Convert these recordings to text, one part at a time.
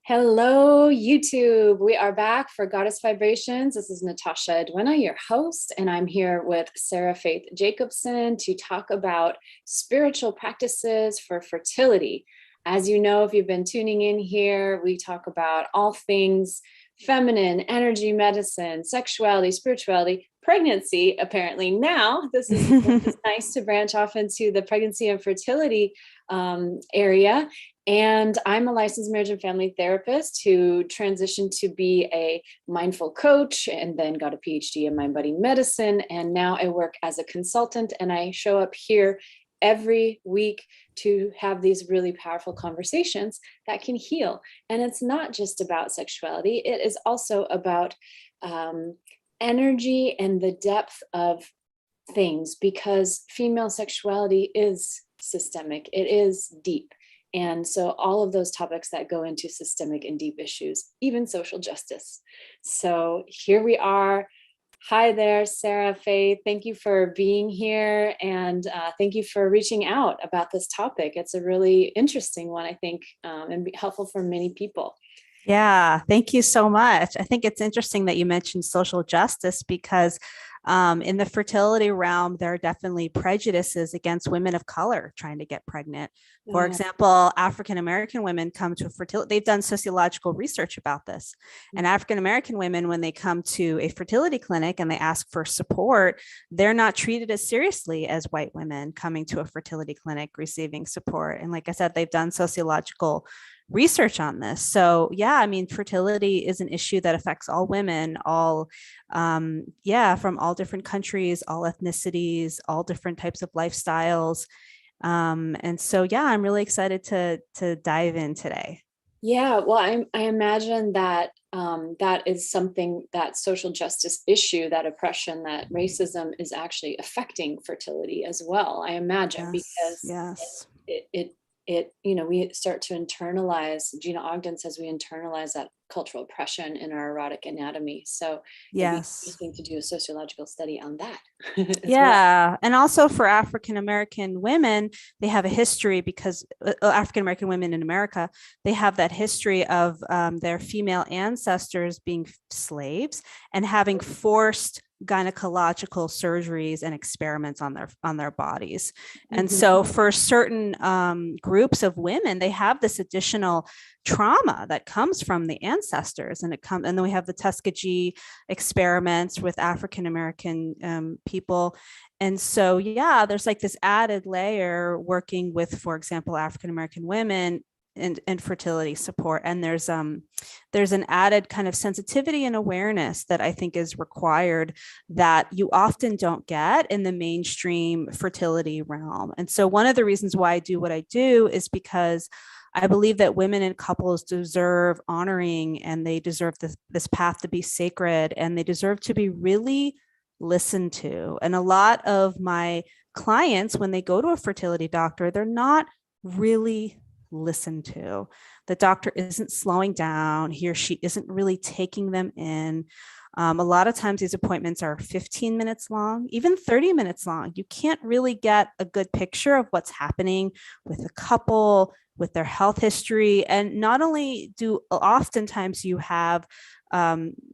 Hello, YouTube. We are back for Goddess Vibrations. This is Natasha Edwina, your host, and I'm here with Sara Faith Jacobsen to talk about spiritual practices for fertility. As you know, if you've been tuning in here, we talk about all things feminine, energy, medicine, sexuality, spirituality, pregnancy. Apparently now this is it's nice to branch off into the pregnancy and fertility area. And I'm a licensed marriage and family therapist who transitioned to be a mindful coach and then got a PhD in mind body medicine. And now I work as a consultant, and I show up here every week to have these really powerful conversations that can heal. And it's not just about sexuality, it is also about energy and the depth of things, because female sexuality is systemic, it is deep. And so all of those topics that go into systemic and deep issues, even social justice. So here we are. Hi there, Sara Faith. Thank you for being here. And thank you for reaching out about this topic. It's a really interesting one, I think, and helpful for many people. Yeah, thank you so much. I think it's interesting that you mentioned social justice because in the fertility realm, there are definitely prejudices against women of color trying to get pregnant. For example, African-American women come to fertility. They've done sociological research about this. And African-American women, when they come to a fertility clinic and they ask for support, they're not treated as seriously as white women coming to a fertility clinic receiving support. And like I said, they've done sociological research on this. So yeah, I mean, fertility is an issue that affects all women, all, from all different countries, all ethnicities, all different types of lifestyles. And so, yeah, I'm really excited to dive in today. Yeah, well, I imagine that that is something, that social justice issue, that oppression, that racism is actually affecting fertility as well, I imagine, Yes, because yes. we start to internalize. Gina Ogden says we internalize that cultural oppression in our erotic anatomy. So it'd be Yes. interesting to do a sociological study on that as well. Yeah. And also for African American women, they have a history because African American women in America, they have that history of their female ancestors being slaves and having forced gynecological surgeries and experiments on their bodies. And so for certain groups of women, they have this additional trauma that comes from the ancestors, and then we have the Tuskegee experiments with African American people. And so, yeah, there's like this added layer working with, for example, African American women and fertility support. And there's an added kind of sensitivity and awareness that I think is required that you often don't get in the mainstream fertility realm. And so one of the reasons why I do what I do is because I believe that women and couples deserve honoring, and they deserve this path to be sacred, and they deserve to be really listened to. And a lot of my clients, when they go to a fertility doctor, they're not really listened to. The doctor isn't slowing down. He or she isn't really taking them in. A lot of times these appointments are 15 minutes long, even 30 minutes long. You can't really get a good picture of what's happening with a couple, with their health history. And not only do oftentimes you have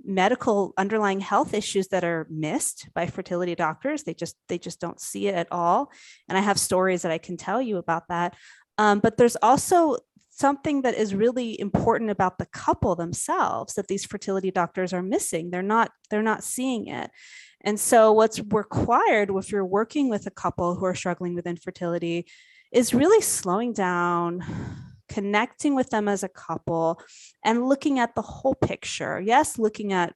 medical underlying health issues that are missed by fertility doctors. They just don't see it at all. And I have stories that I can tell you about that. But there's also something that is really important about the couple themselves that these fertility doctors are missing. They're not seeing it. And so what's required if you're working with a couple who are struggling with infertility is really slowing down, connecting with them as a couple, and looking at the whole picture. Yes, looking at,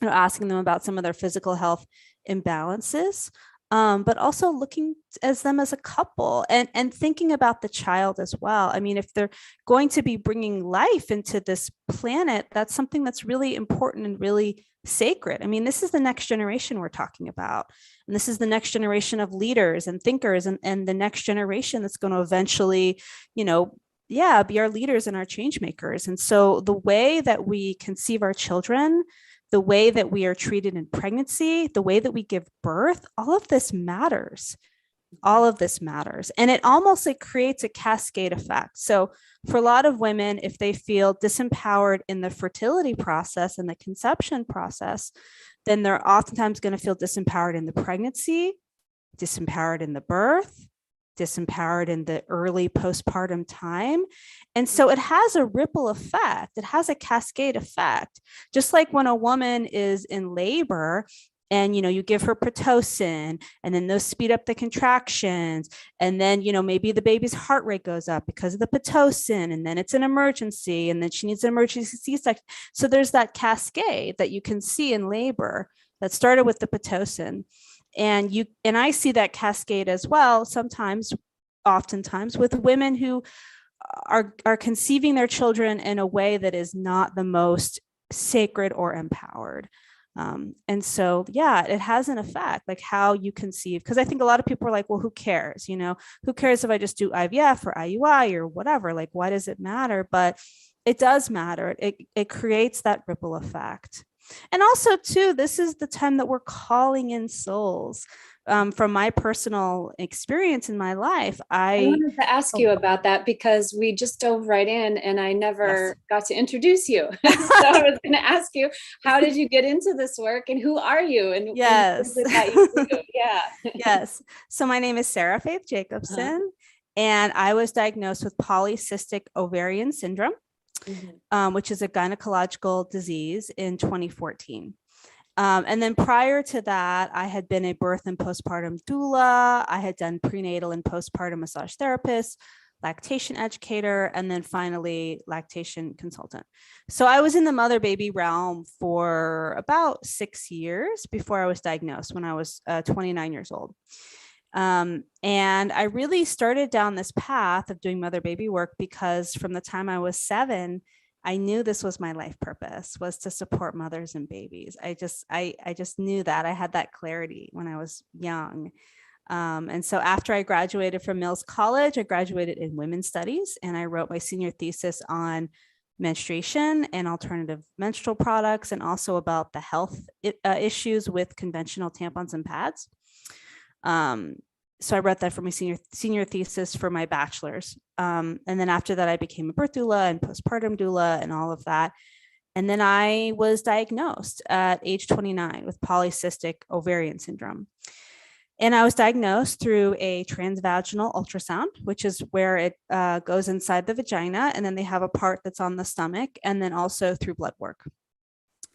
asking them about some of their physical health imbalances, but also looking as them as a couple, and thinking about the child as well. I mean, if they're going to be bringing life into this planet, that's something that's really important and really sacred. I mean, this is the next generation we're talking about. And this is the next generation of leaders and thinkers, and the next generation that's going to eventually, be our leaders and our change makers. And so the way that we conceive our children, the way that we are treated in pregnancy, the way that we give birth, all of this matters. All of this matters. And it almost like creates a cascade effect. So for a lot of women, if they feel disempowered in the fertility process and the conception process, then they're oftentimes going to feel disempowered in the pregnancy, disempowered in the birth, disempowered in the early postpartum time. And so it has a ripple effect. It has a cascade effect. Just like when a woman is in labor and, you give her Pitocin, and then those speed up the contractions. And then, maybe the baby's heart rate goes up because of the Pitocin, and then it's an emergency, and then she needs an emergency C-section. So there's that cascade that you can see in labor that started with the Pitocin. And I see that cascade as well, oftentimes with women who are conceiving their children in a way that is not the most sacred or empowered. And so, it has an effect, like how you conceive. Because I think a lot of people are like, well, who cares? Who cares if I just do IVF or IUI or whatever? Like, why does it matter? But it does matter. It creates that ripple effect. And also, too, this is the time that we're calling in souls. From my personal experience in my life, I wanted to ask you about that because we just dove right in and I never got to introduce you. So I was going to ask you, how did you get into this work and who are you? And yes. what is it that you do? Yeah. Yes. So my name is Sara Faith Jacobsen, and I was diagnosed with polycystic ovarian syndrome, which is a gynecological disease, in 2014. And then prior to that, I had been a birth and postpartum doula. I had done prenatal and postpartum massage therapist, lactation educator, and then finally lactation consultant. So I was in the mother baby realm for about 6 years before I was diagnosed, when I was 29 years old. And I really started down this path of doing mother baby work because from the time I was 7, I knew this was my life purpose, was to support mothers and babies. I just knew that. I had that clarity when I was young. And so after I graduated from Mills College, I graduated in women's studies, and I wrote my senior thesis on menstruation and alternative menstrual products, and also about the health issues with conventional tampons and pads. So I wrote that for my senior thesis for my bachelor's. And then after that, I became a birth doula and postpartum doula and all of that. And then I was diagnosed at age 29 with polycystic ovarian syndrome. And I was diagnosed through a trans-vaginal ultrasound, which is where it goes inside the vagina. And then they have a part that's on the stomach, and then also through blood work.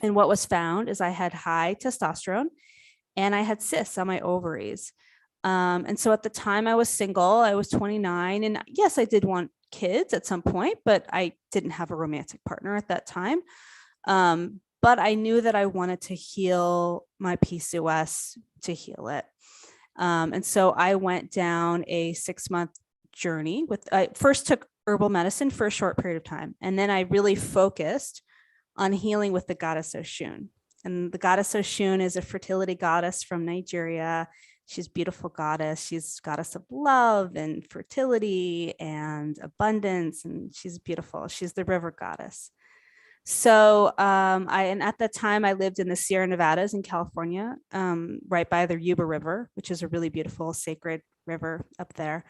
And what was found is I had high testosterone and I had cysts on my ovaries. And so at the time I was single, I was 29, and yes, I did want kids at some point, but I didn't have a romantic partner at that time. But I knew that I wanted to heal my PCOS, to heal it. And so I went down a 6-month journey I first took herbal medicine for a short period of time. And then I really focused on healing with the Goddess Oshun. And the Goddess Oshun is a fertility goddess from Nigeria. She's a beautiful goddess. She's goddess of love and fertility and abundance, and she's beautiful. She's the river goddess. So and at that time I lived in the Sierra Nevadas in California, right by the Yuba River, which is a really beautiful sacred river up there.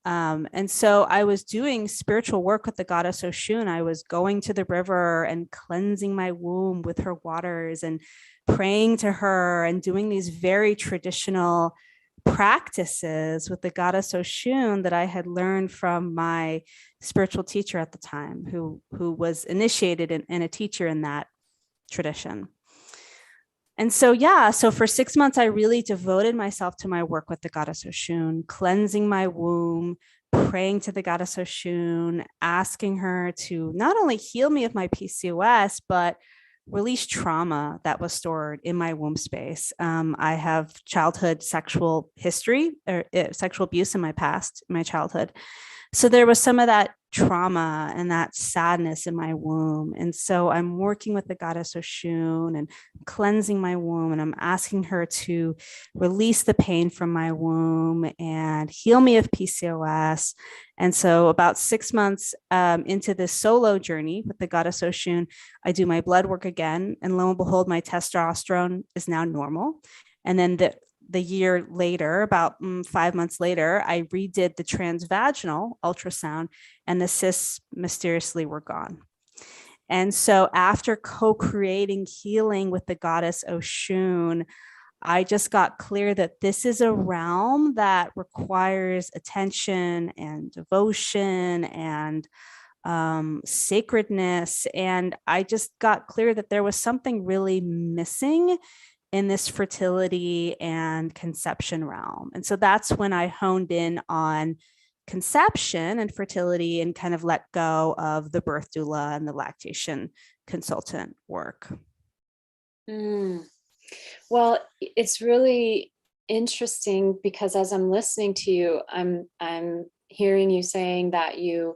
And so I was doing spiritual work with the Goddess Oshun. I was going to the river and cleansing my womb with her waters and praying to her and doing these very traditional practices with the Goddess Oshun that I had learned from my spiritual teacher at the time, who was initiated and a teacher in that tradition. And so, so for 6 months, I really devoted myself to my work with the Goddess Oshun, cleansing my womb, praying to the Goddess Oshun, asking her to not only heal me of my PCOS, but release trauma that was stored in my womb space. I have childhood sexual history or sexual abuse in my past, in my childhood. So there was some of that trauma and that sadness in my womb. And so I'm working with the Goddess Oshun and cleansing my womb, and I'm asking her to release the pain from my womb and heal me of PCOS. And so about 6 months into this solo journey with the Goddess Oshun, I do my blood work again, and lo and behold, my testosterone is now normal. And then the year later, about 5 months later, I redid the trans-vaginal ultrasound, and the cysts mysteriously were gone. And so after co-creating healing with the goddess Oshun, I just got clear that this is a realm that requires attention and devotion and sacredness. And I just got clear that there was something really missing in this fertility and conception realm. And so that's when I honed in on conception and fertility and kind of let go of the birth doula and the lactation consultant work. Well, it's really interesting because as I'm listening to you, I'm hearing you saying that you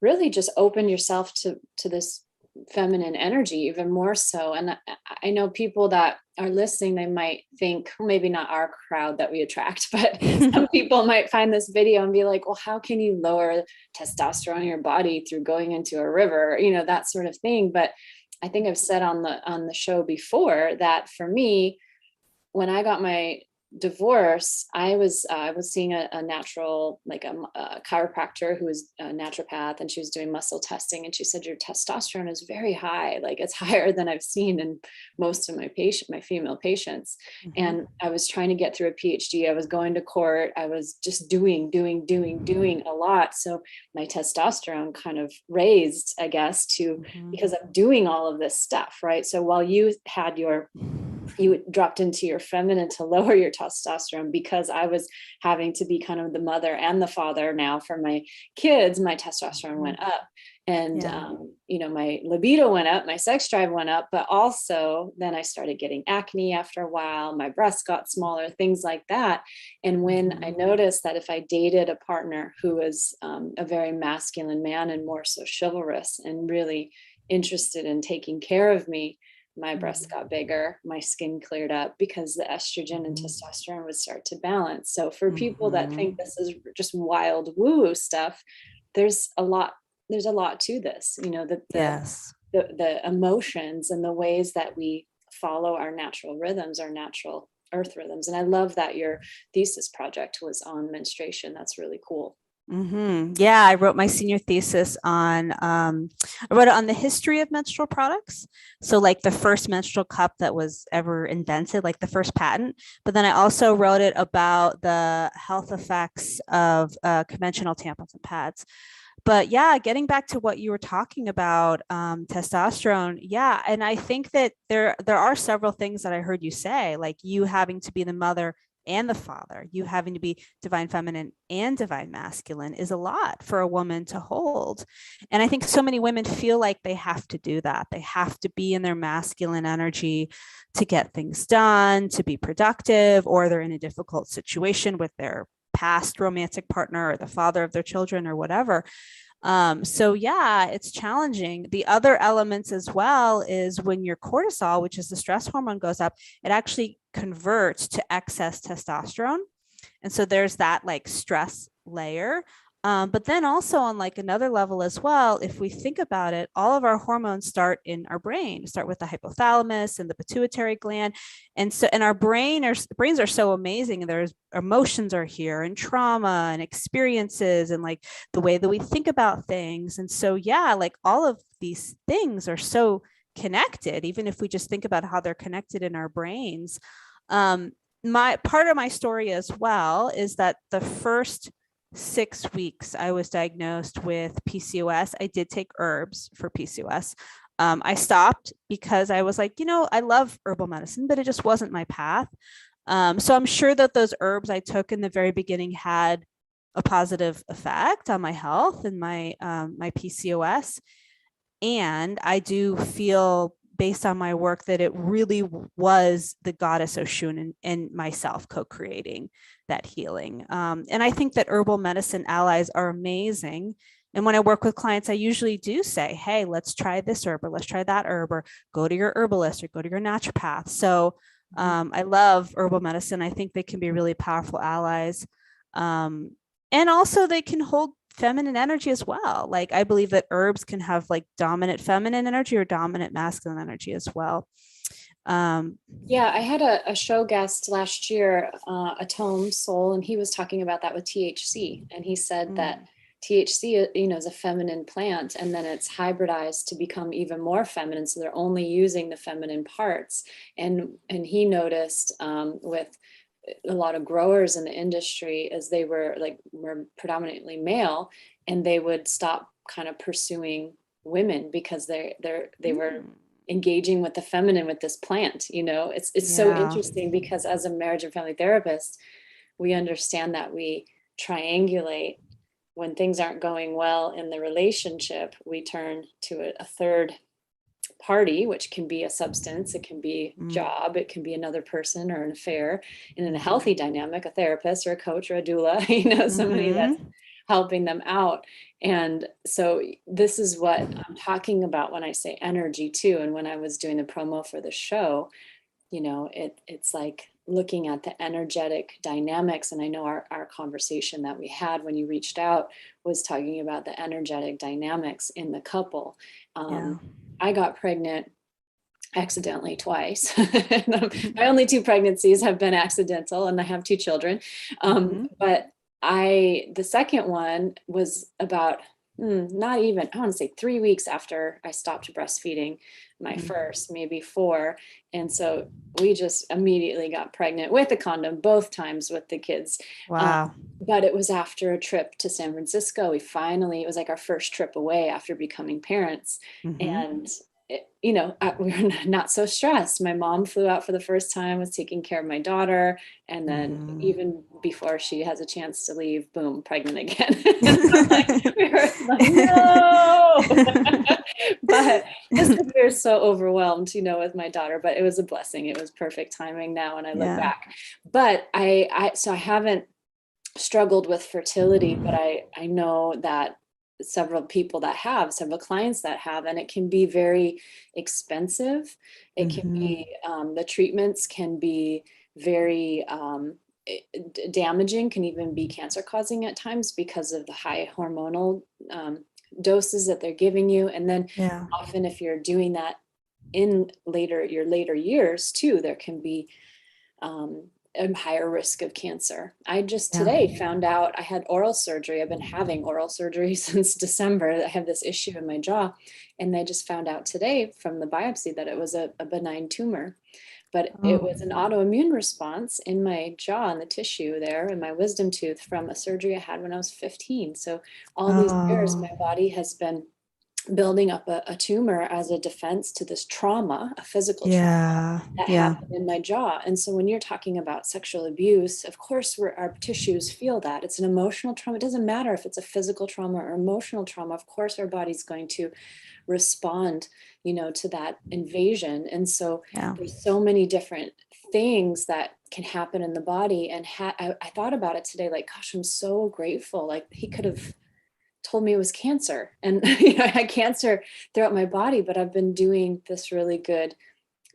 really just opened yourself to this feminine energy even more so. And I know people that are listening, they might think, well, maybe not our crowd that we attract, but some people might find this video and be like, well, how can you lower testosterone in your body through going into a river, that sort of thing. But I think I've said on the show before that for me, when I got my divorce, I was seeing a natural, like a chiropractor who was a naturopath, and she was doing muscle testing, and she said, your testosterone is very high. Like it's higher than I've seen in most of my female patients. And I was trying to get through a PhD. I was going to court. I was just doing a lot. So my testosterone kind of raised, I guess, because I'm doing all of this stuff, right? So while you dropped into your feminine to lower your testosterone, because I was having to be kind of the mother and the father now for my kids, my testosterone went up, and my libido went up, my sex drive went up, but also then I started getting acne after a while, my breasts got smaller, things like that. And when I noticed that if I dated a partner who was a very masculine man and more so chivalrous and really interested in taking care of me, my breasts got bigger, my skin cleared up, because the estrogen and testosterone would start to balance. So for people that think this is just wild woo stuff, there's a lot to this, the emotions and the ways that we follow our natural rhythms, our natural earth rhythms. And I love that your thesis project was on menstruation. That's really cool. Yeah, I wrote my senior thesis on, I wrote it on the history of menstrual products. So like the first menstrual cup that was ever invented, like the first patent. But then I also wrote it about the health effects of conventional tampons and pads. But yeah, getting back to what you were talking about, testosterone. Yeah. And I think that there are several things that I heard you say, like you having to be the mother and the father, you having to be divine feminine and divine masculine is a lot for a woman to hold. And I think so many women feel like they have to do that. They have to be in their masculine energy to get things done, to be productive, or they're in a difficult situation with their past romantic partner or the father of their children or whatever. So yeah, it's challenging. The other elements as well is when your cortisol, which is the stress hormone, goes up, it actually converts to excess testosterone. And so there's that like stress layer. But then also on like another level as well, if we think about it, all of our hormones start in our brain, start with the hypothalamus and the pituitary gland. And so, and our brains are so amazing. And there's emotions are here, and trauma and experiences, and like the way that we think about things. And so, yeah, like all of these things are so connected, even if we just think about how they're connected in our brains. My part of my story as well is that the first 6 weeks I was diagnosed with PCOS. I did take herbs for PCOS. I stopped because I was like, I love herbal medicine, but it just wasn't my path. So I'm sure that those herbs I took in the very beginning had a positive effect on my health and my PCOS. And I do feel, based on my work, that it really was the goddess Oshun and myself co-creating that healing. And I think that herbal medicine allies are amazing. And when I work with clients, I usually do say, hey, let's try this herb, or let's try that herb, or go to your herbalist, or go to your naturopath. So I love herbal medicine. I think they can be really powerful allies. And also they can hold feminine energy as well. Like I believe that herbs can have like dominant feminine energy or dominant masculine energy as well. Yeah, I had a show guest last year, a Tome Soul, and he was talking about that with THC. And he said that THC, is a feminine plant, and then it's hybridized to become even more feminine. So they're only using the feminine parts. And he noticed with a lot of growers in the industry, as they were predominantly male, and they would stop kind of pursuing women because they were engaging with the feminine with this plant. It's so interesting, because as a marriage and family therapist, we understand that we triangulate when things aren't going well in the relationship. We turn to a third party, which can be a substance, it can be job, it can be another person or an affair. And in a healthy dynamic, a therapist or a coach or a doula, somebody that's helping them out. And so this is what I'm talking about when I say energy too. And when I was doing the promo for the show, it's like looking at the energetic dynamics. And I know our conversation that we had when you reached out was talking about the energetic dynamics in the couple. I got pregnant accidentally twice. My only 2 pregnancies have been accidental, and I have 2 children. But the second one was about not even, I want to say 3 weeks after I stopped breastfeeding my first, maybe 4. And so we just immediately got pregnant with a condom both times with the kids. Wow. But it was after a trip to San Francisco. It was like our first trip away after becoming parents. And we were not so stressed. My mom flew out for the first time, was taking care of my daughter. And then even before she has a chance to leave, boom, pregnant again. We were like, no. But just because we were so overwhelmed, with my daughter, but it was a blessing. It was perfect timing now when I look back. But so I haven't struggled with fertility, but I know that several clients that have, and it can be very expensive. It can be, the treatments can be very damaging, can even be cancer causing at times because of the high hormonal doses that they're giving you. And then often if you're doing that in your later years too, there can be a higher risk of cancer. I just today found out I had oral surgery. I've been having oral surgery since December. I have this issue in my jaw, and I just found out today from the biopsy that it was a benign tumor, but it was an autoimmune response in my jaw and the tissue there in my wisdom tooth from a surgery I had when I was 15. So all these years, my body has been building up a tumor as a defense to this trauma, a physical trauma that happened in my jaw. And so when you're talking about sexual abuse, of course, our tissues feel that. It's an emotional trauma. It doesn't matter if it's a physical trauma or emotional trauma. Of course, our body's going to respond, to that invasion. And so there's so many different things that can happen in the body. And I thought about it today, like, gosh, I'm so grateful. Like, he could have told me it was cancer, and I had cancer throughout my body, but I've been doing this really good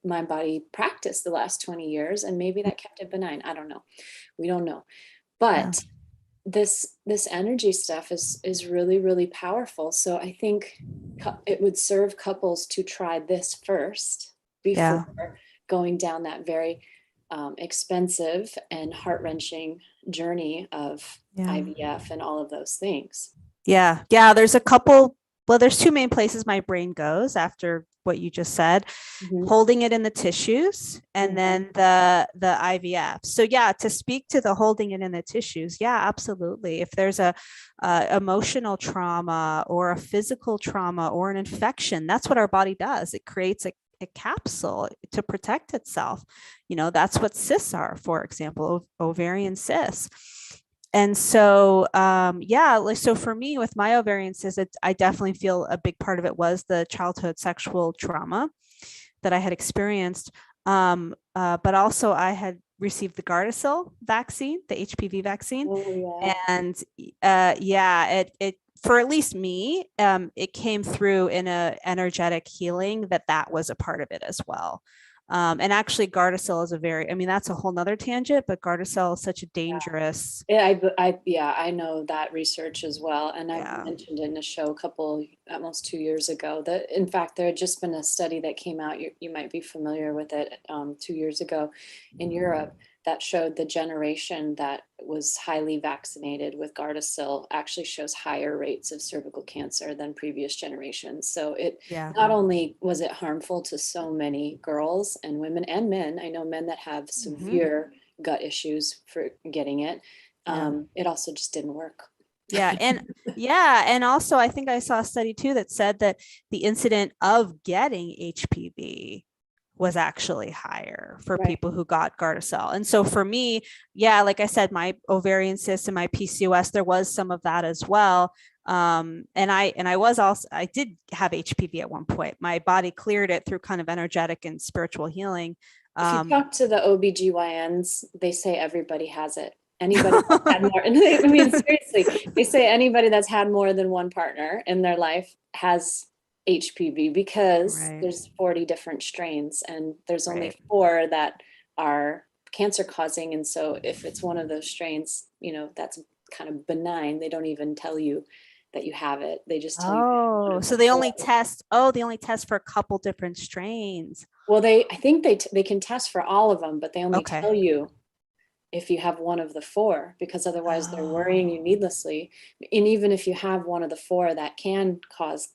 mind body practice the last 20 years, and maybe that kept it benign. I don't know. We don't know. But this energy stuff is really, really powerful. So I think it would serve couples to try this first before going down that very expensive and heart-wrenching journey of IVF and all of those things. Yeah. There's there's 2 main places my brain goes after what you just said, holding it in the tissues and then the IVF. So to speak to the holding it in the tissues. Yeah, absolutely. If there's a emotional trauma or a physical trauma or an infection, that's what our body does. It creates a capsule to protect itself. That's what cysts are, for example, ovarian cysts. And so, so for me with my ovarian cysts, I definitely feel a big part of it was the childhood sexual trauma that I had experienced. But also I had received the Gardasil vaccine, the HPV vaccine. And it for at least me, it came through in a energetic healing that was a part of it as well. And actually Gardasil is that's a whole nother tangent, but Gardasil is such a dangerous. Yeah, I know that research as well. And I've Yeah. mentioned it in a show almost 2 years ago, that in fact, there had just been a study that came out, you might be familiar with it, 2 years ago in Europe, that showed the generation that was highly vaccinated with Gardasil actually shows higher rates of cervical cancer than previous generations. So Yeah. not only was it harmful to so many girls and women and men, I know men that have severe gut issues for getting it. It also just didn't work. Yeah. And also I think I saw a study too that said that the incident of getting HPV was actually higher for Right. people who got Gardasil. And so for me, yeah, like I said, my ovarian cysts and my PCOS, there was some of that as well. And I did have HPV at one point. My body cleared it through kind of energetic and spiritual healing. If you talk to the OBGYNs, they say everybody has it. Anybody that's had more, I mean, seriously, they say anybody that's had more than one partner in their life has HPV, because Right. there's 40 different strains and there's only Right. 4 that are cancer causing. And so if it's one of those strains, that's kind of benign. They don't even tell you that you have it. They just tell you one Oh, of so the they 4. only test for a couple different strains. Well, I think they can test for all of them, but they only Okay. tell you if you have one of the 4, because otherwise they're worrying you needlessly. And even if you have one of the 4 that can cause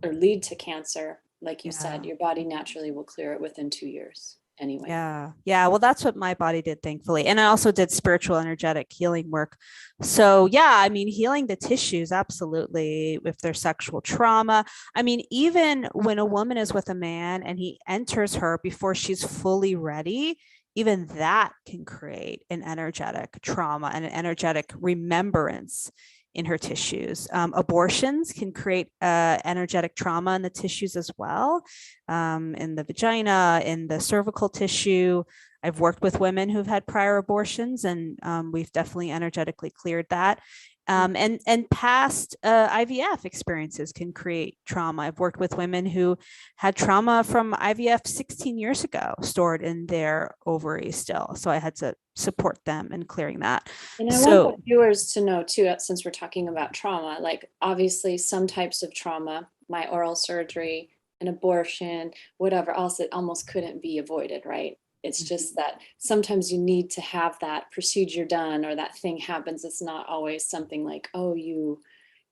or lead to cancer, like you said, your body naturally will clear it within 2 years anyway. Yeah. Yeah. Well, that's what my body did, thankfully. And I also did spiritual energetic healing work. So, yeah, I mean, healing the tissues, absolutely. If there's sexual trauma, I mean, even when a woman is with a man and he enters her before she's fully ready, even that can create an energetic trauma and an energetic remembrance in her tissues. Abortions can create energetic trauma in the tissues as well, in the vagina, in the cervical tissue. I've worked with women who've had prior abortions, and we've definitely energetically cleared that. And past IVF experiences can create trauma. I've worked with women who had trauma from IVF 16 years ago stored in their ovaries still. So I had to support them in clearing that. And I want the viewers to know too, since we're talking about trauma, like obviously some types of trauma, my oral surgery, an abortion, whatever else, it almost couldn't be avoided, right? It's just that sometimes you need to have that procedure done, or that thing happens. It's not always something like, oh, you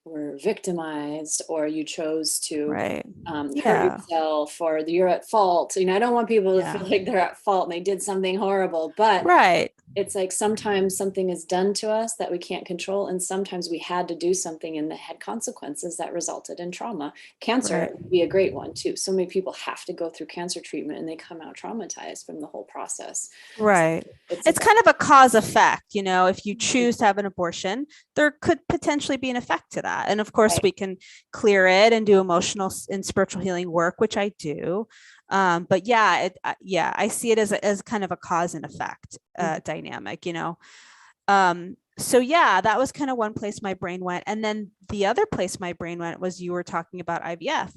were victimized, or you chose to hurt yourself, or you're at fault. I don't want people to feel like they're at fault and they did something horrible, but it's like sometimes something is done to us that we can't control, and sometimes we had to do something and that had consequences that resulted in trauma. Cancer would be a great one too. So many people have to go through cancer treatment and they come out traumatized from the whole process. Right. So it's kind of a cause effect. If you choose to have an abortion, there could potentially be an effect to that. And of course, we can clear it and do emotional and spiritual healing work, which I do. But I see it as kind of a cause and effect dynamic, So yeah, that was kind of one place my brain went. And then the other place my brain went was, you were talking about IVF.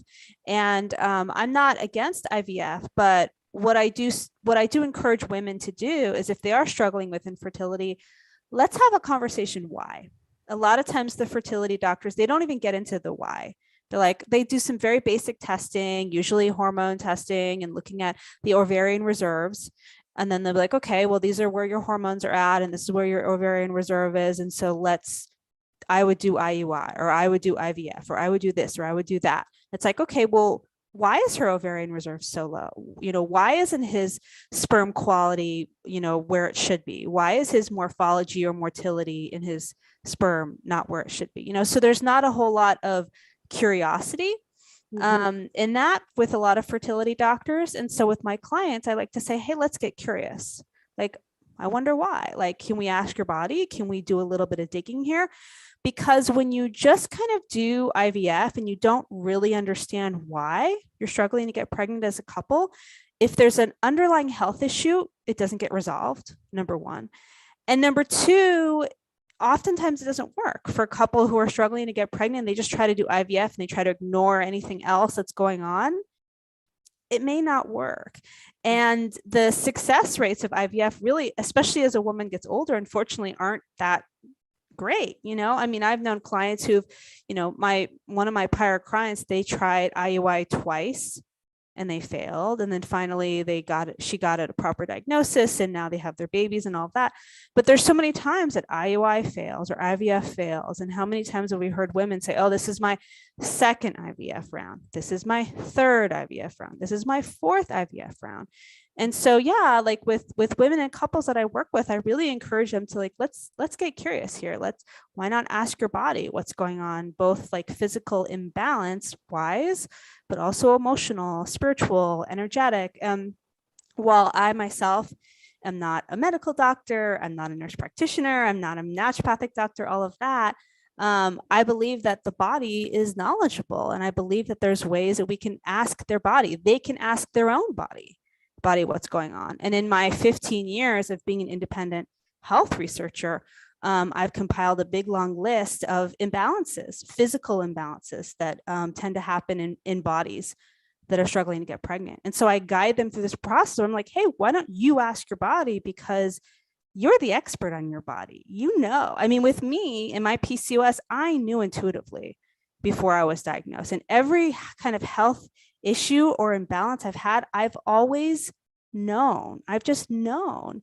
And I'm not against IVF, but what I do encourage women to do is, if they are struggling with infertility, let's have a conversation why. A lot of times the fertility doctors, they don't even get into the why. They do some very basic testing, usually hormone testing, and looking at the ovarian reserves. And then they're like, okay, well, these are where your hormones are at, and this is where your ovarian reserve is. And so I would do IUI, or I would do IVF, or I would do this, or I would do that. It's like, okay, well, why is her ovarian reserve so low? Why isn't his sperm quality, where it should be? Why is his morphology or motility in his sperm not where it should be? So there's not a whole lot of curiosity in that with a lot of fertility doctors. And so with my clients, I like to say, hey, let's get curious. Like, I wonder why. Like, can we ask your body? Can we do a little bit of digging here? Because when you just kind of do IVF and you don't really understand why you're struggling to get pregnant as a couple, if there's an underlying health issue, it doesn't get resolved, number one. And number two, oftentimes it doesn't work for a couple who are struggling to get pregnant. They just try to do IVF and they try to ignore anything else that's going on. it may not work. And the success rates of IVF really, especially as a woman gets older, unfortunately, aren't that great. I mean, I've known clients who've, one of my prior clients, they tried IUI twice and they failed. And then finally she got a proper diagnosis and now they have their babies and all of that. But there's so many times that IUI fails or IVF fails. And how many times have we heard women say, oh, this is my second IVF round. This is my third IVF round. This is my fourth IVF round. And so, yeah, like with women and couples that I work with, I really encourage them to like, let's get curious here. Why not ask your body what's going on, both like physical imbalance wise, but also emotional, spiritual, energetic. While I myself am not a medical doctor, I'm not a nurse practitioner, I'm not a naturopathic doctor, all of that. I believe that the body is knowledgeable. And I believe that there's ways that we can ask their body. They can ask their own body what's going on. And in my 15 years of being an independent health researcher, I've compiled a big long list of imbalances, physical imbalances that tend to happen in bodies that are struggling to get pregnant. And so I guide them through this process. I'm like, hey, why don't you ask your body, because you're the expert on your body. I mean, with me and my PCOS, I knew intuitively before I was diagnosed. And every kind of health issue or imbalance I've had, I've always known. I've just known.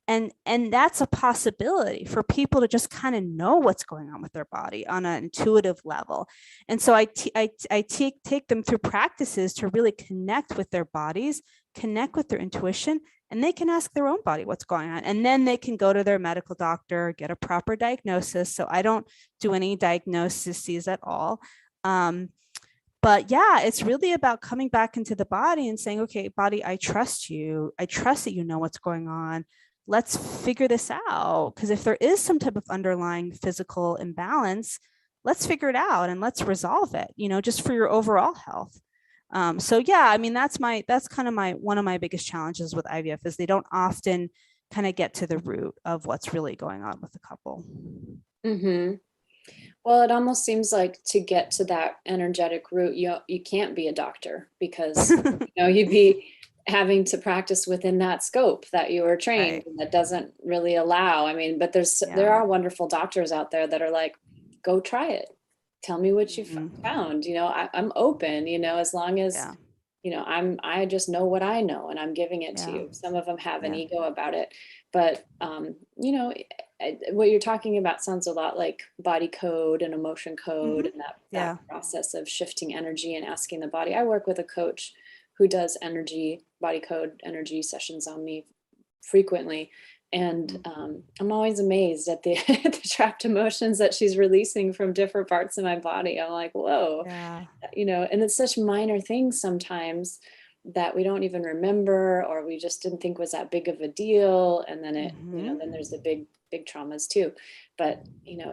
And that's a possibility for people to just kind of know what's going on with their body on an intuitive level. And so I take them through practices to really connect with their bodies, connect with their intuition, and they can ask their own body what's going on. And then they can go to their medical doctor, get a proper diagnosis. So I don't do any diagnoses at all. But yeah, it's really about coming back into the body and saying, okay, body, I trust you. I trust that you know what's going on. Let's figure this out. Because if there is some type of underlying physical imbalance, let's figure it out and let's resolve it, just for your overall health. So yeah, I mean, that's kind of one of my biggest challenges with IVF is they don't often kind of get to the root of what's really going on with the couple. Mm-hmm. Well, it almost seems like to get to that energetic root, you can't be a doctor because you'd be having to practice within that scope that you were trained, Right. and that doesn't really allow. I mean, but there are wonderful doctors out there that are like, go try it. Tell me what you found. I'm open. As long as I just know what I know and I'm giving it to you. Some of them have an ego about it, but what you're talking about sounds a lot like body code and emotion code, and that process of shifting energy and asking the body. I work with a coach who does body code energy sessions on me frequently. And I'm always amazed at the trapped emotions that she's releasing from different parts of my body. I'm like, whoa, and it's such minor things sometimes that we don't even remember, or we just didn't think was that big of a deal. And then then there's the big traumas too. But,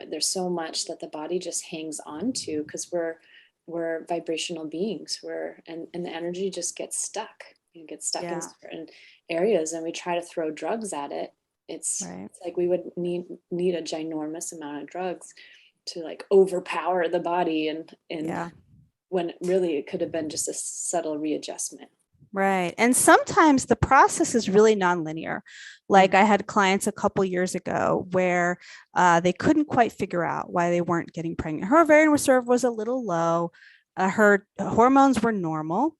there's so much that the body just hangs on to because we're vibrational beings. And the energy just gets stuck. You get stuck in certain areas, and we try to throw drugs at it. It's like we would need a ginormous amount of drugs to like overpower the body, and when really it could have been just a subtle readjustment. Right. And sometimes the process is really nonlinear. Like I had clients a couple years ago where they couldn't quite figure out why they weren't getting pregnant. Her ovarian reserve was a little low. Her hormones were normal.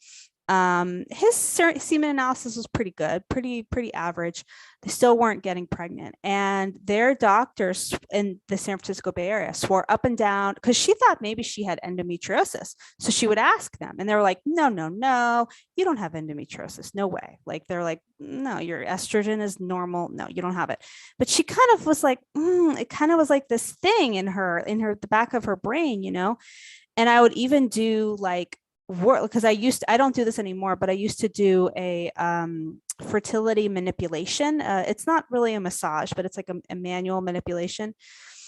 His semen analysis was pretty good, pretty average. They still weren't getting pregnant. And their doctors in the San Francisco Bay Area swore up and down, because she thought maybe she had endometriosis. So she would ask them and they were like, no, you don't have endometriosis. No way. Like, they're like, no, your estrogen is normal. No, you don't have it. But she kind of was like, it kind of was like this thing in the back of her brain, And I would even do like work, because I don't do this anymore, but I used to do a fertility manipulation. It's not really a massage, but it's like a manual manipulation.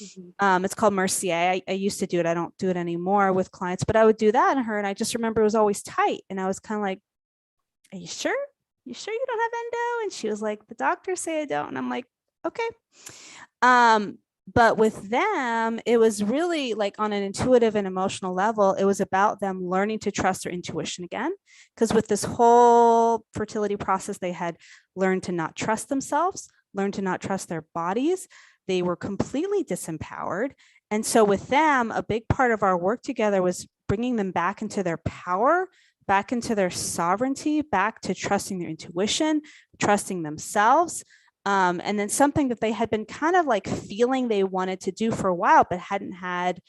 It's called Mercier. I used to do it. I don't do it anymore with clients, but I would do that on her. And I just remember it was always tight. And I was kind of like, are you sure? You sure you don't have endo? And she was like, the doctors say I don't. And I'm like, okay. But with them, it was really like on an intuitive and emotional level, it was about them learning to trust their intuition again. Because with this whole fertility process, they had learned to not trust themselves, learned to not trust their bodies. They were completely disempowered. And so with them, a big part of our work together was bringing them back into their power, back into their sovereignty, back to trusting their intuition, trusting themselves. And then something that they had been kind of like feeling they wanted to do for a while, but hadn't had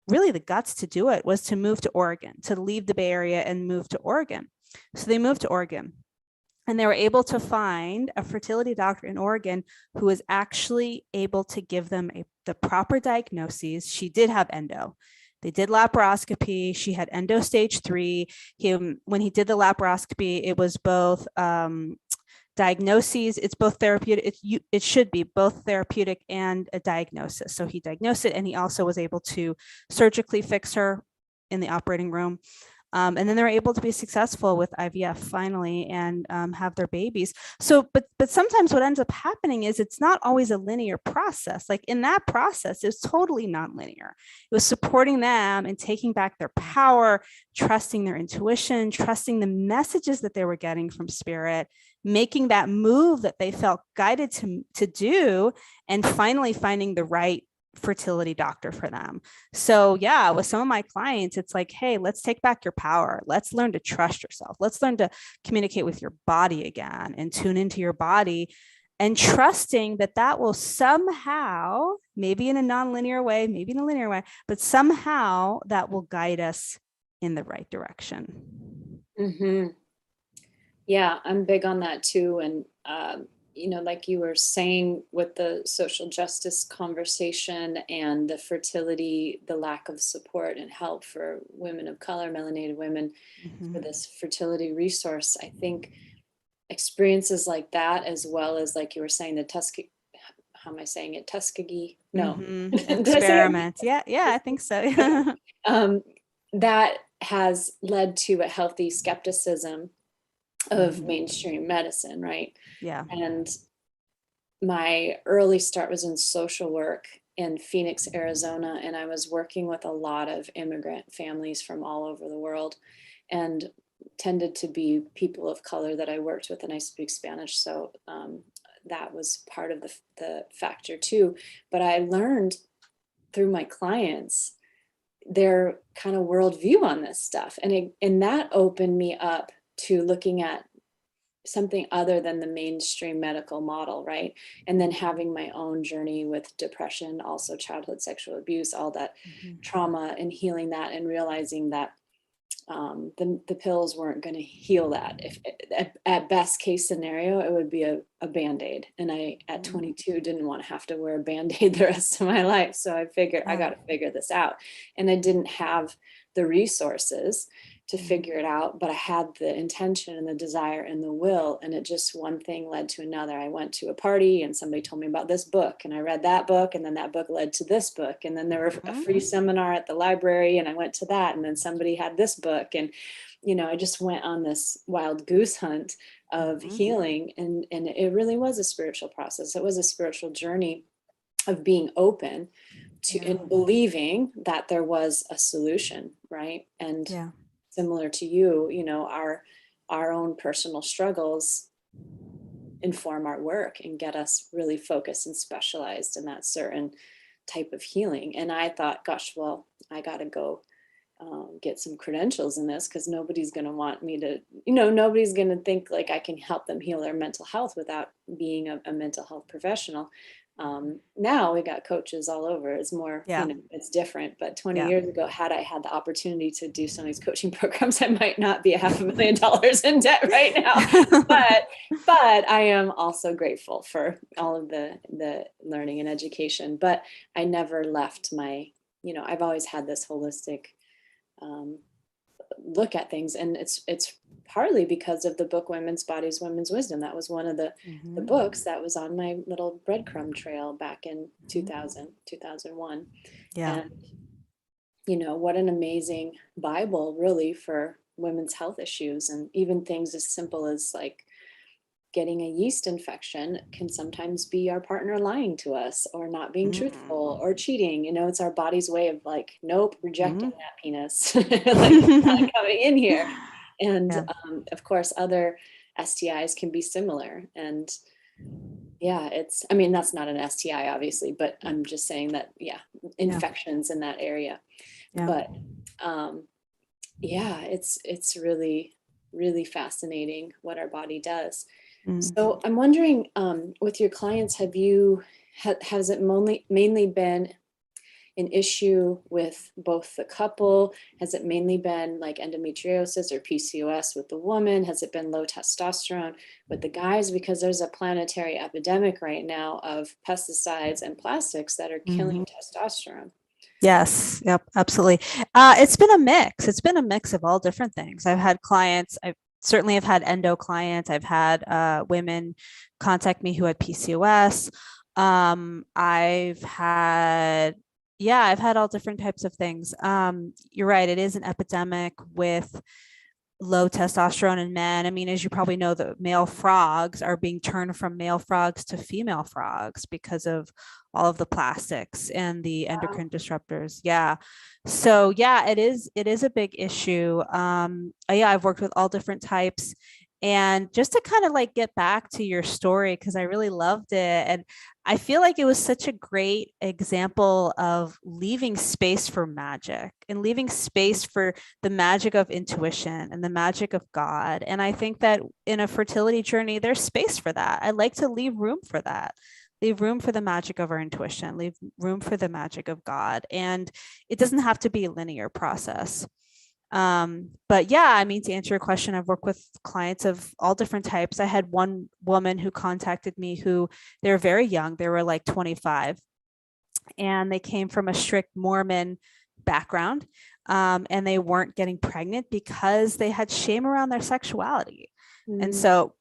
really the guts to do it, was to move to Oregon, to leave the Bay Area and move to Oregon. So they moved to Oregon. And they were able to find a fertility doctor in Oregon who was actually able to give them the proper diagnoses. She did have endo. They did laparoscopy. She had endo stage 3. When he did the laparoscopy, it was both diagnoses. It's both therapeutic. It should be both therapeutic and a diagnosis. So he diagnosed it, and he also was able to surgically fix her in the operating room. And then they're able to be successful with IVF finally and have their babies. So, but sometimes what ends up happening is it's not always a linear process. Like in that process, it's totally non-linear. It was supporting them and taking back their power, trusting their intuition, trusting the messages that they were getting from spirit, making that move that they felt guided to do, and finally finding the right fertility doctor for them. So yeah, with some of my clients, it's like, hey, let's take back your power. Let's learn to trust yourself. Let's learn to communicate with your body again and tune into your body, and trusting that that will somehow, maybe in a non-linear way, maybe in a linear way, but somehow that will guide us in the right direction. Mm-hmm. Yeah, I'm big on that too. And, like you were saying with the social justice conversation and the fertility, the lack of support and help for women of color, melanated women, for this fertility resource, I think experiences like that, as well as like you were saying, the Tuskegee, how am I saying it? Tuskegee? No. Experiment. Yeah, I think so. That has led to a healthy skepticism of mainstream medicine, right? Yeah. And my early start was in social work in Phoenix, Arizona, and I was working with a lot of immigrant families from all over the world, and tended to be people of color that I worked with, and I speak Spanish, so that was part of the factor too. But I learned through my clients their kind of worldview on this stuff, and that opened me up to looking at something other than the mainstream medical model, right? And then having my own journey with depression, also childhood sexual abuse, all that trauma, and healing that, and realizing that the pills weren't going to heal that. If at best case scenario, it would be a Band-Aid. And I, at 22, didn't want to have to wear a Band-Aid the rest of my life. So I figured I got to figure this out. And I didn't have the resources to figure it out, but I had the intention and the desire and the will, and it just, one thing led to another. I went to a party and somebody told me about this book, and I read that book, and then that book led to this book, and then there were a free seminar at the library, and I went to that, and then somebody had this book, and I just went on this wild goose hunt of healing, and it really was a spiritual process. It was a spiritual journey of being open to and believing that there was a solution, right? And similar to you, our own personal struggles inform our work and get us really focused and specialized in that certain type of healing. And I thought, gosh, well, I got to go get some credentials in this, because nobody's going to want me to, nobody's going to think like I can help them heal their mental health without being a mental health professional. Now we got coaches all over. It's more, it's different. But 20 years ago, had I had the opportunity to do some of these coaching programs, I might not be $500,000 in debt right now. But I am also grateful for all of the learning and education. But I never left my, I've always had this holistic look at things, and it's partly because of the book Women's Bodies, Women's Wisdom. That was one of the books that was on my little breadcrumb trail back in 2001. And what an amazing Bible, really, for women's health issues, and even things as simple as like getting a yeast infection can sometimes be our partner lying to us or not being truthful or cheating. It's our body's way of like, nope, rejecting that penis, like it's not coming in here. And Yeah. of course, other STIs can be similar. And yeah, I mean, that's not an STI, obviously, but I'm just saying that, infections in that area. Yeah. But yeah, it's really, really fascinating what our body does. So I'm wondering, with your clients, has it mainly been an issue with both the couple? Has it mainly been like endometriosis or PCOS with the woman? Has it been low testosterone with the guys? Because there's a planetary epidemic right now of pesticides and plastics that are killing testosterone. Yes, yep, absolutely. It's been a mix. It's been a mix of all different things. I've had clients, I certainly have had endo clients. I've had women contact me who had PCOS. I've had, yeah, I've had all different types of things. You're right, it is an epidemic with low testosterone in men. I mean, as you probably know, the male frogs are being turned from male frogs to female frogs because of all of the plastics and the endocrine disruptors. Yeah. So yeah, it is a big issue. Yeah, I've worked with all different types. And just to kind of like get back to your story, because I really loved it. And I feel like it was such a great example of leaving space for magic and leaving space for the magic of intuition and the magic of God. And I think that in a fertility journey, there's space for that. I like to leave room for that. Leave room for the magic of our intuition, leave room for the magic of God. And it doesn't have to be a linear process. But yeah, I mean, to answer your question, I've worked with clients of all different types. I had one woman who contacted me who they were very young, they were like 25, and they came from a strict Mormon background. And they weren't getting pregnant because they had shame around their sexuality. And so,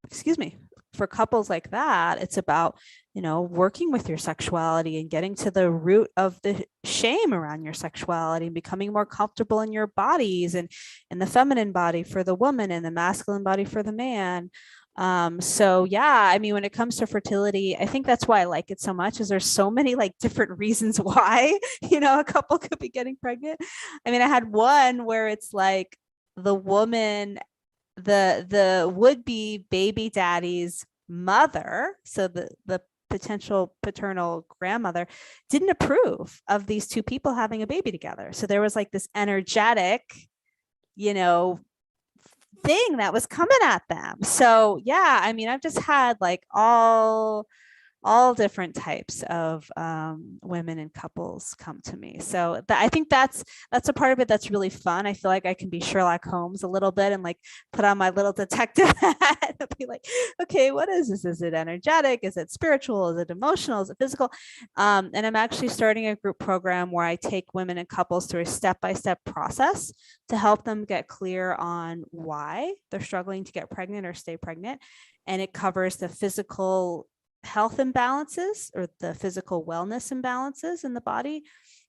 excuse me, for couples like that, it's about, working with your sexuality and getting to the root of the shame around your sexuality and becoming more comfortable in your bodies and the feminine body for the woman and the masculine body for the man. So yeah, I mean, when it comes to fertility, I think that's why I like it so much, is there's so many like different reasons why, a couple could be getting pregnant. I mean, I had one where it's like the woman, the would-be baby daddy's mother, so the potential paternal grandmother, didn't approve of these two people having a baby together. So there was like this energetic, thing that was coming at them. So yeah, I mean, I've just had like all different types of women and couples come to me. So I think that's a part of it that's really fun. I feel like I can be Sherlock Holmes a little bit and like put on my little detective hat and be like, okay, what is this? Is it energetic? Is it spiritual? Is it emotional? Is it physical? And I'm actually starting a group program where I take women and couples through a step-by-step process to help them get clear on why they're struggling to get pregnant or stay pregnant. And it covers the physical health imbalances or the physical wellness imbalances in the body,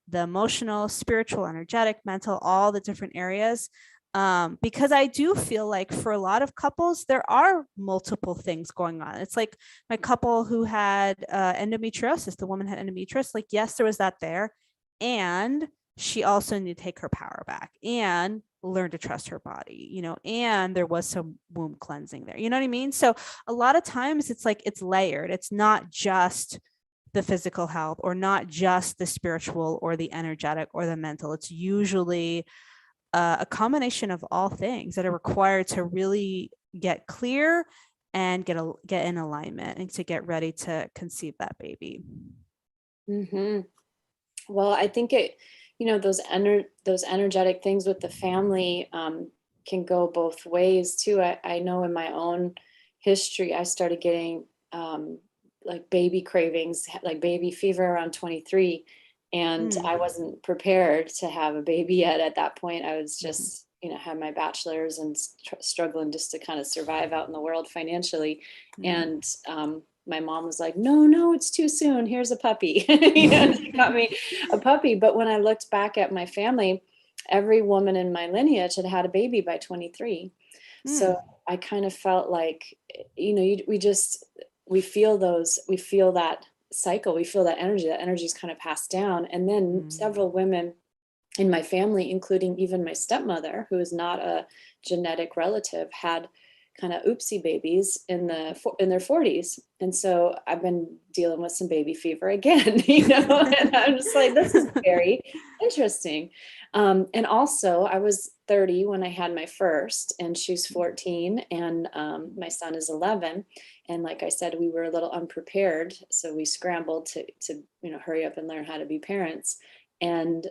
the emotional, spiritual, energetic, mental, all the different areas. Because I do feel like for a lot of couples, there are multiple things going on. It's like my couple who had endometriosis, the woman had endometriosis, like, yes, there was that there. And she also needed to take her power back and learn to trust her body, and there was some womb cleansing there. You know what I mean? So a lot of times it's like, it's layered. It's not just the physical health or not just the spiritual or the energetic or the mental. It's usually a combination of all things that are required to really get clear and get in alignment and to get ready to conceive that baby. Well, I think those energetic things with the family can go both ways too. I know in my own history, I started getting like baby cravings, like baby fever around 23. And I wasn't prepared to have a baby yet at that point. I was just, had my bachelor's and struggling just to kind of survive out in the world financially. And my mom was like, no, it's too soon. Here's a puppy. She got me a puppy. But when I looked back at my family, every woman in my lineage had had a baby by 23. So I kind of felt like, we feel that cycle, we feel that energy is kind of passed down. And then several women in my family, including even my stepmother, who is not a genetic relative, had kind of oopsie babies in their 40s. And so I've been dealing with some baby fever again, and I'm just like, this is very interesting. And also I was 30 when I had my first, and she's 14, and my son is 11. And like I said, we were a little unprepared. So we scrambled to hurry up and learn how to be parents. And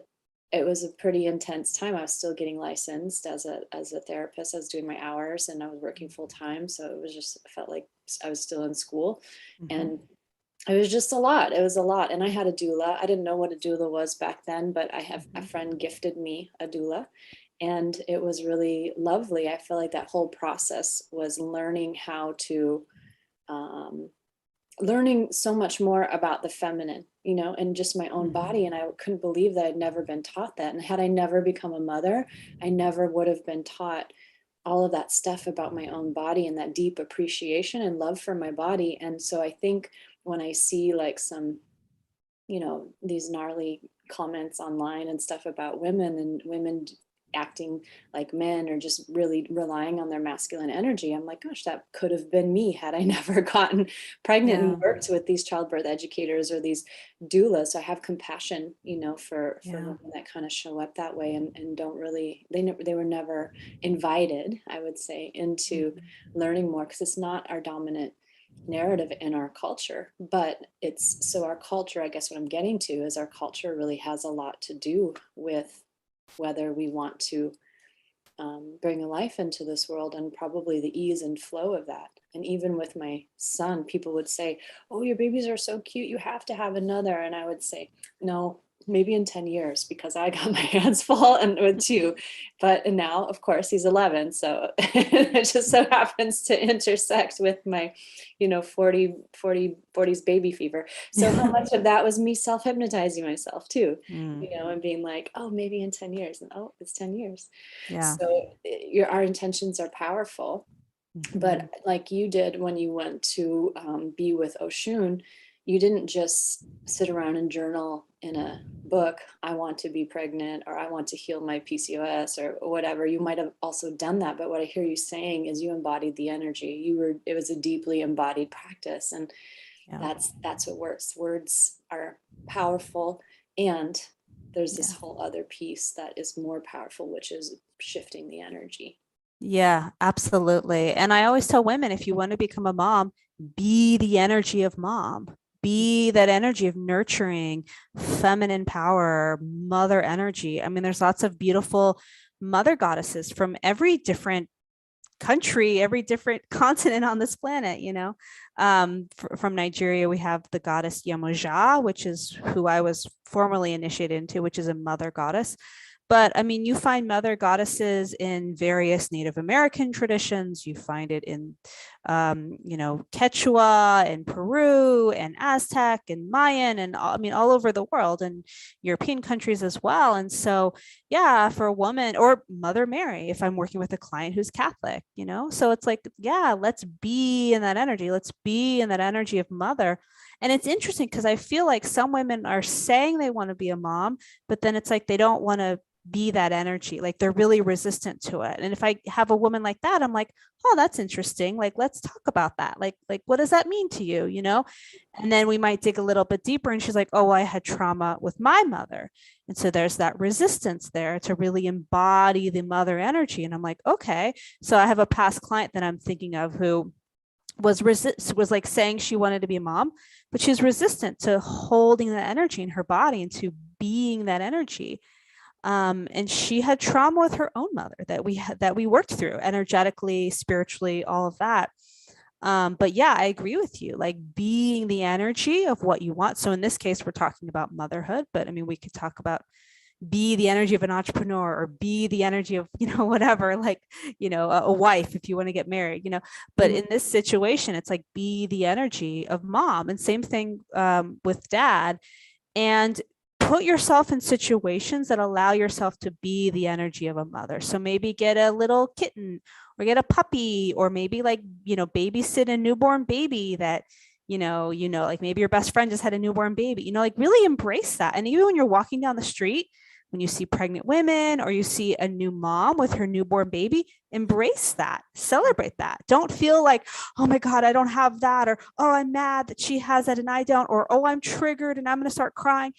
it was a pretty intense time. I was still getting licensed as a therapist. I was doing my hours and I was working full time. So it was just, I felt like I was still in school, and it was just a lot. It was a lot. And I had a doula. I didn't know what a doula was back then, but I have a friend gifted me a doula, and it was really lovely. I feel like that whole process was learning how to, learning so much more about the feminine, and just my own body. And I couldn't believe that I'd never been taught that. And had I never become a mother, I never would have been taught all of that stuff about my own body and that deep appreciation and love for my body. And so I think when I see like some, these gnarly comments online and stuff about women, and women acting like men, or just really relying on their masculine energy, I'm like, gosh, that could have been me had I never gotten pregnant and worked with these childbirth educators or these doulas. So I have compassion, for women that kind of show up that way, and don't really, they were never invited, I would say, into learning more, because it's not our dominant narrative in our culture. But it's, so our culture, I guess what I'm getting to is, our culture really has a lot to do with whether we want to bring a life into this world, and probably the ease and flow of that. And even with my son, people would say, oh, your babies are so cute, you have to have another. And I would say, no, maybe in 10 years, because I got my hands full and with two. And now, of course, he's 11. So it just so happens to intersect with my, 40s baby fever. So how much of that was me self-hypnotizing myself too, and being like, oh, maybe in 10 years, and oh, it's 10 years. So our intentions are powerful. But like you did when you went to be with Oshun, you didn't just sit around and journal in a book, I want to be pregnant, or I want to heal my PCOS, or whatever. You might have also done that, but what I hear you saying is you embodied the energy. It was a deeply embodied practice, and that's what works. Words are powerful, and there's this whole other piece that is more powerful, which is shifting the energy. Yeah, absolutely. And I always tell women, if you want to become a mom, be the energy of mom. Be that energy of nurturing, feminine power, mother energy. I mean, there's lots of beautiful mother goddesses from every different country, every different continent on this planet, from Nigeria, we have the goddess Yamoja, which is who I was formerly initiated into, which is a mother goddess. But I mean, you find mother goddesses in various Native American traditions. You find it in, Quechua and Peru and Aztec and Mayan, and all over the world, and European countries as well. And so, yeah, for a woman, or Mother Mary, if I'm working with a client who's Catholic, so it's like, yeah, let's be in that energy. Let's be in that energy of mother. And it's interesting because I feel like some women are saying they want to be a mom, but then it's like they don't want to be that energy, like they're really resistant to it. And if I have a woman like that, I'm like, oh, that's interesting, like let's talk about that, like what does that mean to you, and then we might dig a little bit deeper, and she's like, oh, I had trauma with my mother, and so there's that resistance there to really embody the mother energy. And I'm like, okay. So I have a past client that I'm thinking of who was like saying she wanted to be a mom, but she's resistant to holding that energy in her body and to being that energy. And she had trauma with her own mother that we worked through energetically, spiritually, all of that. But yeah, I agree with you, like being the energy of what you want. So in this case, we're talking about motherhood, but I mean, we could talk about be the energy of an entrepreneur, or be the energy of, whatever, like, a wife, if you want to get married, but in this situation, it's like, be the energy of mom. And same thing with dad. And put yourself in situations that allow yourself to be the energy of a mother. So maybe get a little kitten or get a puppy, or maybe like, babysit a newborn baby that, like maybe your best friend just had a newborn baby, like really embrace that. And even when you're walking down the street, when you see pregnant women or you see a new mom with her newborn baby, embrace that, celebrate that. Don't feel like, oh my God, I don't have that, or, oh, I'm mad that she has that and I don't, or, oh, I'm triggered and I'm going to start crying.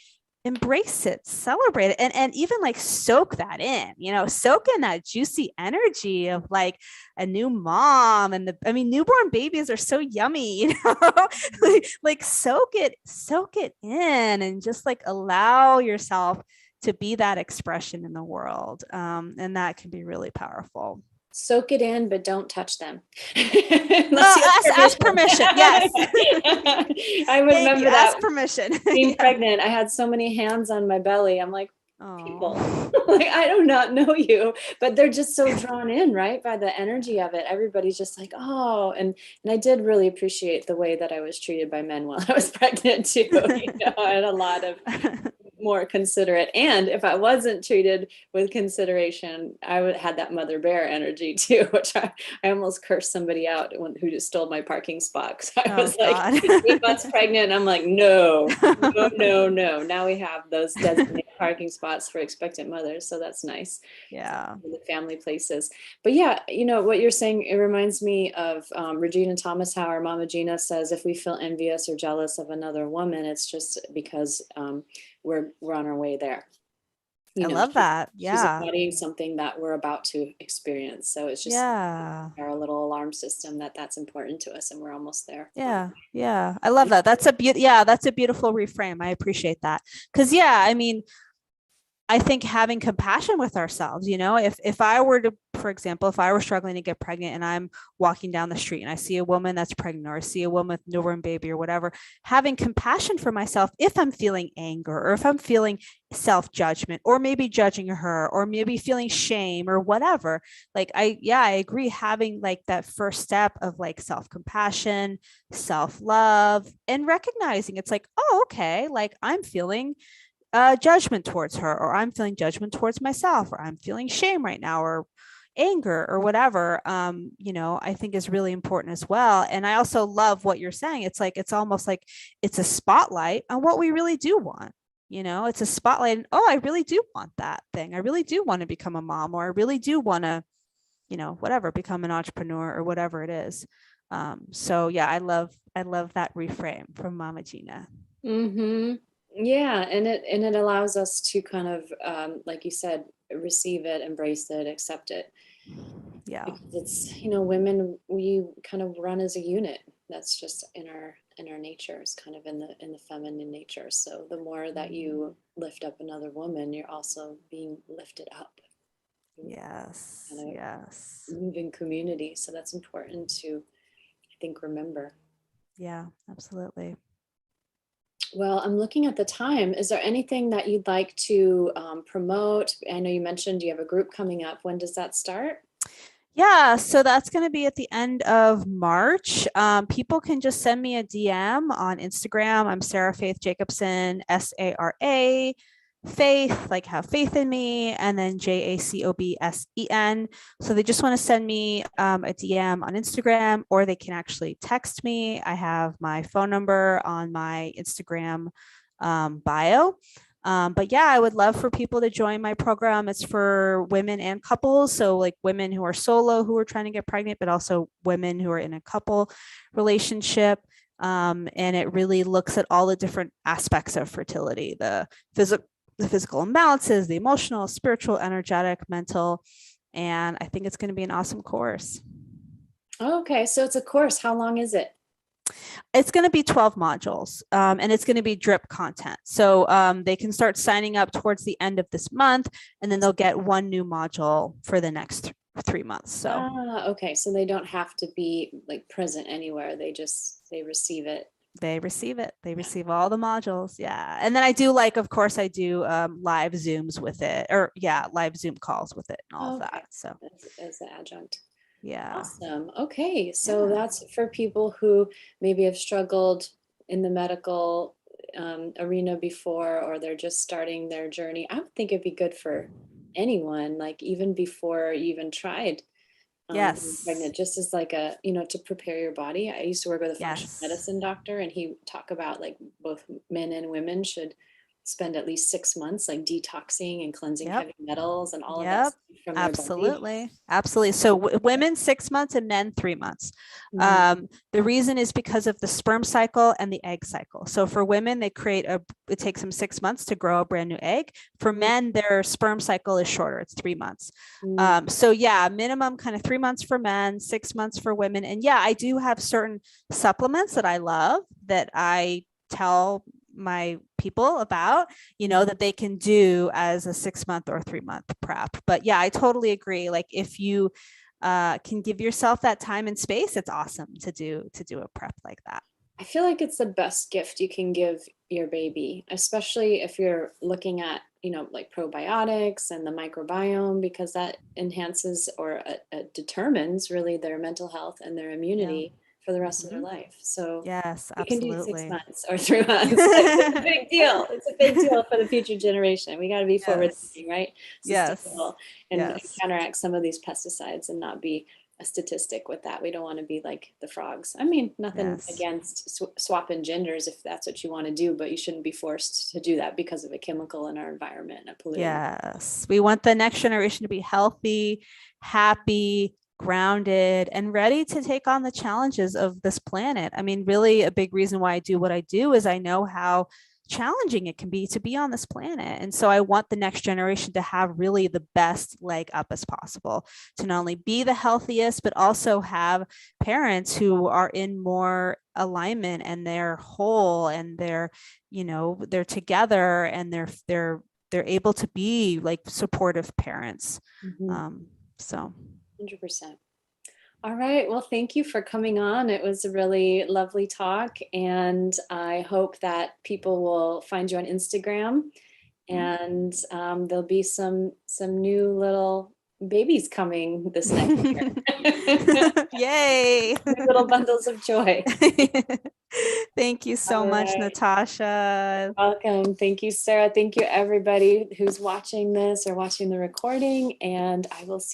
Embrace it, celebrate it, and even like soak that in, soak in that juicy energy of like a new mom. And newborn babies are so yummy, like soak it in and just like allow yourself to be that expression in the world. And that can be really powerful. Soak it in, but don't touch them. Ask permission. Yes. I remember that. Ask permission. Being pregnant, I had so many hands on my belly. I'm like, people, like, I do not know you, but they're just so drawn in, right, by the energy of it. Everybody's just like, oh, and I did really appreciate the way that I was treated by men while I was pregnant too. I had a lot of more considerate, and if I wasn't treated with consideration, I would had that mother bear energy too, which I almost cursed somebody out who just stole my parking spot. So I was like 8 months pregnant, and I'm like, no. Now we have those designated parking spots for expectant mothers, so that's nice. Yeah, the family places. But yeah, what you're saying, it reminds me of Regina Thomas Howard. Mama Gina says, if we feel envious or jealous of another woman, it's just because we're on our way there. I love that. Yeah, she's embodying something that we're about to experience. So it's just our little alarm system that's important to us, and we're almost there. Yeah. I love that. That's a beautiful reframe. I appreciate that. Because I think having compassion with ourselves, if I were to, for example, if I were struggling to get pregnant and I'm walking down the street and I see a woman that's pregnant, or I see a woman with newborn baby or whatever, having compassion for myself, if I'm feeling anger or if I'm feeling self-judgment, or maybe judging her, or maybe feeling shame or whatever, like I agree, having like that first step of like self-compassion, self-love, and recognizing it's like, oh, okay, like I'm feeling judgment towards her, or I'm feeling judgment towards myself, or I'm feeling shame right now, or anger, or whatever, I think is really important as well. And I also love what you're saying. It's like, it's almost like it's a spotlight on what we really do want. It's a spotlight, and I really do want that thing. I really do want to become a mom, or I really do want to, whatever, become an entrepreneur, or whatever it is. So yeah, I love that reframe from Mama Gina. Mm-hmm. Yeah, and it allows us to kind of, like you said, receive it, embrace it, accept it. Yeah, because it's women, we kind of run as a unit. That's just in our nature, is kind of in the feminine nature. So the more that you lift up another woman, you're also being lifted up. Yes, yes. Moving community. So that's important to, I think, remember. Yeah, absolutely. Well, I'm looking at the time. Is there anything that you'd like to promote? I know you mentioned you have a group coming up. When does that start? Yeah, so that's going to be at the end of March. People can just send me a DM on Instagram. I'm Sara Faith Jacobsen, Sara Faith, like have faith in me, and then Jacobsen. So they just want to send me a DM on Instagram, or they can actually text me. I have my phone number on my Instagram bio. But yeah, I would love for people to join my program. It's for women and couples. So like women who are solo, who are trying to get pregnant, but also women who are in a couple relationship. And it really looks at all the different aspects of fertility, the physical imbalances, the emotional, spiritual, energetic, mental. And I think it's going to be an awesome course. Okay, so it's a course. How long is it? It's going to be 12 modules, and it's going to be drip content. So they can start signing up towards the end of this month, and then they'll get one new module for the next 3 months. So okay, so they don't have to be like present anywhere. They receive it. They receive all the modules. Yeah. And then I do, like, of course I do live Zooms with it, or live Zoom calls with it and all of that. So as an adjunct. Yeah. Awesome. Okay. So that's for people who maybe have struggled in the medical arena before, or they're just starting their journey, I would think it'd be good for anyone, like even before you even tried being Yes. pregnant, just as like a, you know, to prepare your body. I used to work with a functional Yes. medicine doctor, and he talk about like both men and women should spend at least 6 months like detoxing and cleansing Yep. heavy metals and all of that Yep. stuff from their body. Absolutely. Absolutely. So women 6 months and men 3 months. Mhm. The reason is because of the sperm cycle and the egg cycle. So for women, it takes them 6 months to grow a brand new egg. For men, their sperm cycle is shorter. It's 3 months. Mm. So yeah, minimum kind of 3 months for men, 6 months for women. And yeah, I do have certain supplements that I love that I tell my people about, that they can do as a 6 month or 3 month prep. But yeah, I totally agree. Like if you can give yourself that time and space, it's awesome to do a prep like that. I feel like it's the best gift you can give your baby, especially if you're looking at, you know, like probiotics and the microbiome, because that enhances or determines really their mental health and their Yeah. immunity for the rest of their Hmm. life. So Yes, you can do six absolutely. months or 3 months. Like, it's a big deal. It's a big deal for the future generation. We got to be forward Yes. thinking, right? Yes. Sustainable, and Yes. counteract some of these pesticides and not be a statistic with that. We don't want to be like the frogs. I mean, nothing Yes. against swapping genders if that's what you want to do, but you shouldn't be forced to do that because of a chemical in our environment, a polluting. Yes. We want the next generation to be healthy, happy, grounded, and ready to take on the challenges of this planet. I mean, really, a big reason why I do what I do is I know how challenging it can be to be on this planet. And so I want the next generation to have really the best leg up as possible, to not only be the healthiest, but also have parents who are in more alignment and they're whole and they're together and they're able to be like supportive parents. Mhm. So 100%. All right. Well, thank you for coming on. It was a really lovely talk, and I hope that people will find you on Instagram, and there'll be some new little babies coming this next year. yay. New little bundles of joy. Thank you so All much, right. Natasha. Welcome. Thank you, Sarah. Thank you, everybody who's watching this or watching the recording, and I will see